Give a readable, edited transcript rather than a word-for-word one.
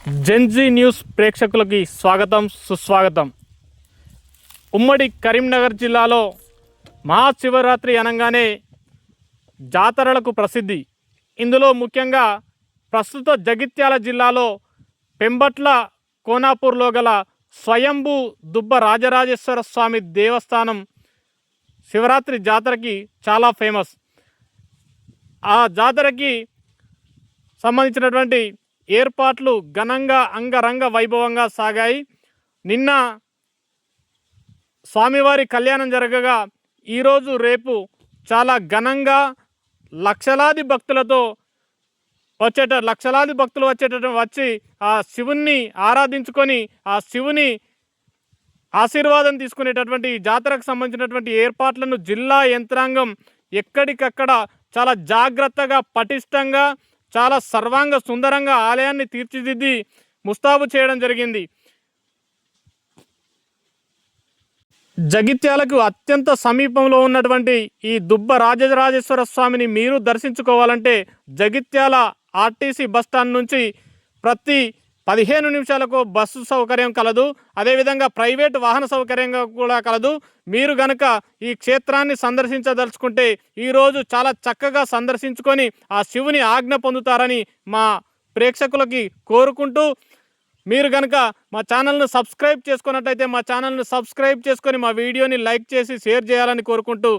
Gen Z news ప్రేక్షకులకి స్వాగతం సుస్వాగతం. ఉమ్మడి కరీంనగర్ జిల్లాలో మహాశివరాత్రి అనగానే జాతరలకు ప్రసిద్ధి. ఇందులో ముఖ్యంగా ప్రస్తుత జగిత్యాల జిల్లాలో పెంబట్ల కోనాపూర్లో గల స్వయంభూ దుబ్బ రాజరాజేశ్వర స్వామి దేవస్థానం శివరాత్రి జాతరకి చాలా ఫేమస్. ఆ జాతరకి సంబంధించినటువంటి ఏర్పాట్లు ఘనంగా అంగరంగ వైభవంగా సాగాయి. నిన్న స్వామివారి కళ్యాణం జరగగా ఈరోజు రేపు చాలా ఘనంగా లక్షలాది భక్తులు వచ్చి ఆ శివుణ్ణి ఆరాధించుకొని ఆ శివుని ఆశీర్వాదం తీసుకునేటటువంటి జాతరకు సంబంధించినటువంటి ఏర్పాట్లను జిల్లా యంత్రాంగం ఎక్కడికక్కడ చాలా జాగ్రత్తగా పటిష్టంగా చాలా సర్వాంగ సుందరంగా ఆలయాన్ని తీర్చిదిద్ది ముస్తాబు చేయడం జరిగింది. జగిత్యాలకు అత్యంత సమీపంలో ఉన్నటువంటి ఈ దుబ్బ రాజరాజేశ్వర స్వామిని మీరు దర్శించుకోవాలంటే జగిత్యాల ఆర్టీసీ బస్టాండ్ నుంచి ప్రతి 15 నిమిషాలకు బస్సు సౌకర్యం కలదు. అదేవిధంగా ప్రైవేటు వాహన సౌకర్యంగా కూడా కలదు. మీరు గనక ఈ క్షేత్రాన్ని సందర్శించదలుచుకుంటే ఈరోజు చాలా చక్కగా సందర్శించుకొని ఆ శివుని ఆజ్ఞ పొందుతారని మా ప్రేక్షకులకి కోరుకుంటూ, మీరు కనుక మా ఛానల్ను సబ్స్క్రైబ్ చేసుకున్నట్టయితే మా ఛానల్ను సబ్స్క్రైబ్ చేసుకొని మా వీడియోని లైక్ చేసి షేర్ చేయాలని కోరుకుంటూ